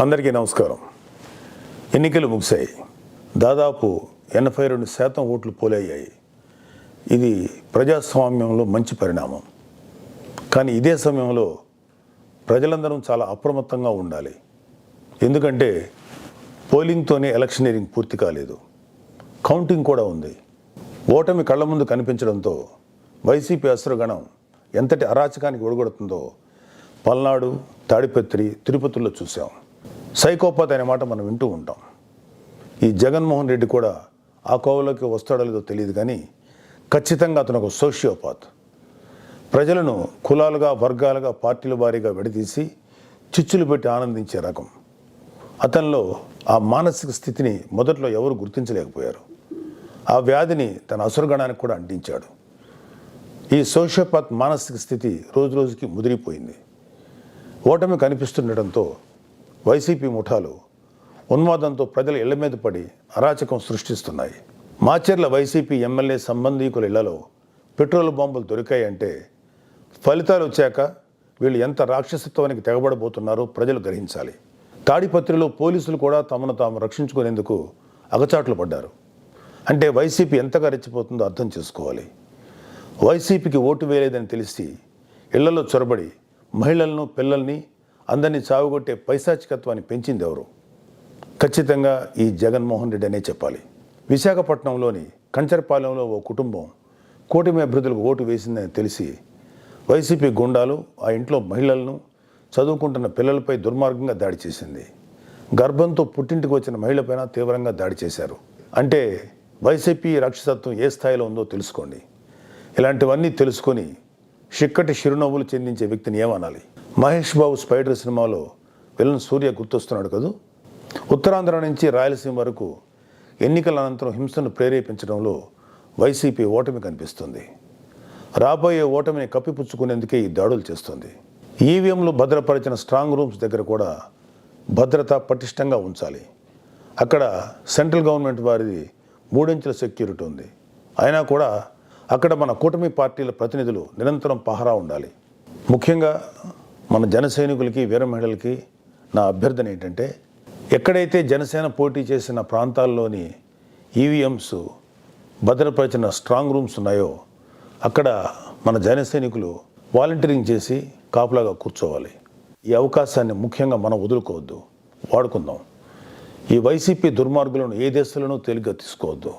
అందరికీ నమస్కారం. ఎన్నికలు ముగిశాయి. దాదాపు 82% ఓట్లు పోలయ్యాయి. ఇది ప్రజాస్వామ్యంలో మంచి పరిణామం. కానీ ఇదే సమయంలో ప్రజలందరం చాలా అప్రమత్తంగా ఉండాలి. ఎందుకంటే పోలింగ్తోనే ఎలక్షనీరింగ్ పూర్తి కాలేదు, కౌంటింగ్ కూడా ఉంది. ఓటమి కళ్ళ ముందు కనిపించడంతో వైసీపీ అసురగణం ఎంతటి అరాచకానికి ఒడిగొడుతుందో పల్నాడు, తాడిపత్రి, తిరుపతిలో చూసాం. సైకోపాత్ అనే మాట మనం వింటూ ఉంటాం. ఈ జగన్మోహన్ రెడ్డి కూడా ఆ కోవలోకి వస్తాడో లేదో తెలియదు, కానీ ఖచ్చితంగా అతను ఒక సోషియోపాత్. ప్రజలను కులాలుగా, వర్గాలుగా, పార్టీల వారీగా విడదీసి చిచ్చులు పెట్టి ఆనందించే రకం. అతనిలో ఆ మానసిక స్థితిని మొదట్లో ఎవరు గుర్తించలేకపోయారు. ఆ వ్యాధిని తన అసురగణానికి కూడా అంటించాడు. ఈ సోషియోపాత్ మానసిక స్థితి రోజు రోజుకి ముదిరిపోయింది. ఓటమి కనిపిస్తుండటంతో వైసీపీ ముఠాలు ఉన్మాదంతో ప్రజల ఇళ్ల మీద పడి అరాచకం సృష్టిస్తున్నాయి. మాచర్ల వైసీపీ ఎమ్మెల్యే సంబంధీకుల ఇళ్లలో పెట్రోల్ బాంబులు దొరికాయంటే ఫలితాలు వచ్చాక వీళ్ళు ఎంత రాక్షసత్వానికి తెగబడబోతున్నారో ప్రజలు గ్రహించాలి. తాడిపత్రిలో పోలీసులు కూడా తమను తాము రక్షించుకునేందుకు అగచాట్లు పడ్డారు. అంటే వైసీపీ ఎంతగా రెచ్చిపోతుందో అర్థం చేసుకోవాలి. వైసీపీకి ఓటు వేయలేదని తెలిసి ఇళ్లలో చొరబడి మహిళలను, పిల్లల్ని అందరినీ చావుగొట్టే పైశాచికత్వాన్ని పెంచింది ఎవరు? ఖచ్చితంగా ఈ జగన్మోహన్ రెడ్డి అనే చెప్పాలి. విశాఖపట్నంలోని కంచరపాలెంలో ఓ కుటుంబం కూటమి అభ్యర్థులకు ఓటు వేసిందని తెలిసి వైసీపీ గుండాలు ఆ ఇంట్లో మహిళలను, చదువుకుంటున్న పిల్లలపై దుర్మార్గంగా దాడి చేసింది. గర్భంతో పుట్టింటికి వచ్చిన మహిళపైన తీవ్రంగా దాడి చేశారు. అంటే వైసీపీ రాక్షసత్వం ఏ స్థాయిలో ఉందో తెలుసుకోండి. ఇలాంటివన్నీ తెలుసుకొని చిక్కటి చిరునవ్వులు చెందించే వ్యక్తిని ఏమనాలి? మహేష్ బాబు స్పైడర్ సినిమాలో విలన్ సూర్య గుర్తొస్తున్నాడు కదూ. ఉత్తరాంధ్ర నుంచి రాయలసీమ వరకు ఎన్నికల అనంతరం హింసను ప్రేరేపించడంలో వైసీపీ ఓటమి కనిపిస్తుంది. రాబోయే ఓటమిని కప్పిపుచ్చుకునేందుకే ఈ దాడులు చేస్తుంది. ఈవీఎంలు భద్రపరిచిన స్ట్రాంగ్ రూమ్స్ దగ్గర కూడా భద్రత పటిష్టంగా ఉంచాలి. అక్కడ సెంట్రల్ గవర్నమెంట్ వారిది 3 అంచెల సెక్యూరిటీ ఉంది. అయినా కూడా అక్కడ మన కూటమి పార్టీల ప్రతినిధులు నిరంతరం పహరా ఉండాలి. ముఖ్యంగా మన జన సైనికులకి, వీర మహిళలకి నా అభ్యర్థన ఏంటంటే, ఎక్కడైతే జనసేన పోటీ చేసిన ప్రాంతాల్లోని ఈవీఎంస్ భద్రపరిచిన స్ట్రాంగ్ రూమ్స్ ఉన్నాయో అక్కడ మన జన సైనికులు వాలంటీరింగ్ చేసి కాపులాగా కూర్చోవాలి. ఈ అవకాశాన్ని ముఖ్యంగా మనం వదులుకోవద్దు, వాడుకుందాం. ఈ వైసీపీ దుర్మార్గులను ఏ దేశంలోనూ తేలిగ్గా తీసుకోవద్దు.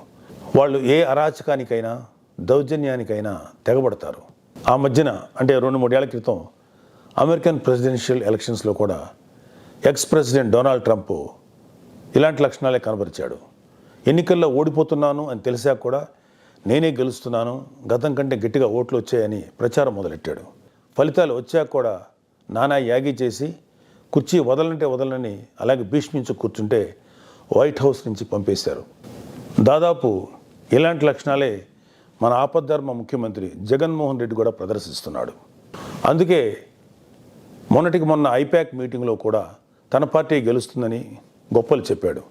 వాళ్ళు ఏ అరాచకానికైనా, దౌర్జన్యానికైనా తెగబడతారు. ఆ మధ్యన అంటే 2-3 ఏళ్ల క్రితం అమెరికన్ ప్రెసిడెన్షియల్ ఎలక్షన్స్లో కూడా ఎక్స్ ప్రెసిడెంట్ డొనాల్డ్ ట్రంప్ ఇలాంటి లక్షణాలే కనబరిచాడు. ఎన్నికల్లో ఓడిపోతున్నాను అని తెలిసాక కూడా నేనే గెలుస్తున్నాను, గతం కంటే గట్టిగా ఓట్లు వచ్చాయని ప్రచారం మొదలెట్టాడు. ఫలితాలు వచ్చాక కూడా నానా యాగి చేసి కుర్చీ వదలంటే వదలని అలాగే భీష్మించి కూర్చుంటే వైట్ హౌస్ నుంచి పంపేశారు. దాదాపు ఇలాంటి లక్షణాలే మన ఆపద్ధర్మ ముఖ్యమంత్రి జగన్మోహన్ రెడ్డి కూడా ప్రదర్శిస్తున్నాడు. అందుకే మొన్నటికి మొన్న ఐపాక్ మీటింగ్లో కూడా తన పార్టీ గెలుస్తుందని గొప్పలు చెప్పాడు.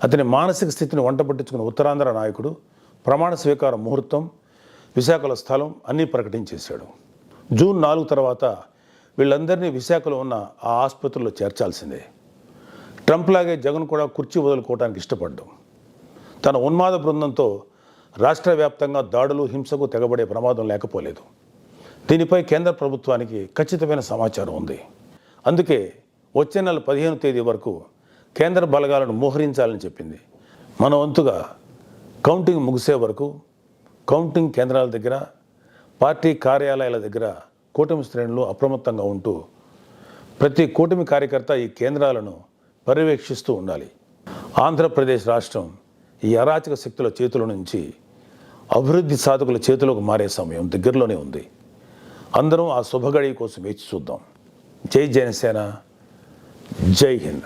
అతని మానసిక స్థితిని వంట పట్టించుకున్న ఉత్తరాంధ్ర నాయకుడు ప్రమాణ స్వీకార ముహూర్తం, విశాఖలో స్థలం అన్నీ ప్రకటించేశాడు. జూన్ 4 తర్వాత వీళ్ళందరినీ విశాఖలో ఉన్న ఆ ఆసుపత్రిలో చేర్చాల్సిందే. ట్రంప్ లాగే జగన్ కూడా కుర్చీ వదులుకోవడానికి ఇష్టపడ్డాం. తన ఉన్మాద బృందంతో రాష్ట్ర వ్యాప్తంగా దాడులు, హింసకు తెగబడే ప్రమాదం లేకపోలేదు. దీనిపై కేంద్ర ప్రభుత్వానికి ఖచ్చితమైన సమాచారం ఉంది. అందుకే వచ్చే నెల 15వ తేదీ వరకు కేంద్ర బలగాలను మోహరించాలని చెప్పింది. మన వంతుగా కౌంటింగ్ ముగిసే వరకు కౌంటింగ్ కేంద్రాల దగ్గర, పార్టీ కార్యాలయాల దగ్గర కూటమి శ్రేణులు అప్రమత్తంగా ఉంటూ ప్రతి కూటమి కార్యకర్త ఈ కేంద్రాలను పర్యవేక్షిస్తూ ఉండాలి. ఆంధ్రప్రదేశ్ రాష్ట్రం ఈ అరాచక శక్తుల చేతుల నుంచి అభివృద్ధి సాధకుల చేతిలోకి మారే సమయం దగ్గరలోనే ఉంది. అందరం ఆ శుభగడి కోసం వేచి చూద్దాం. జై జనసేన, జై హింద్.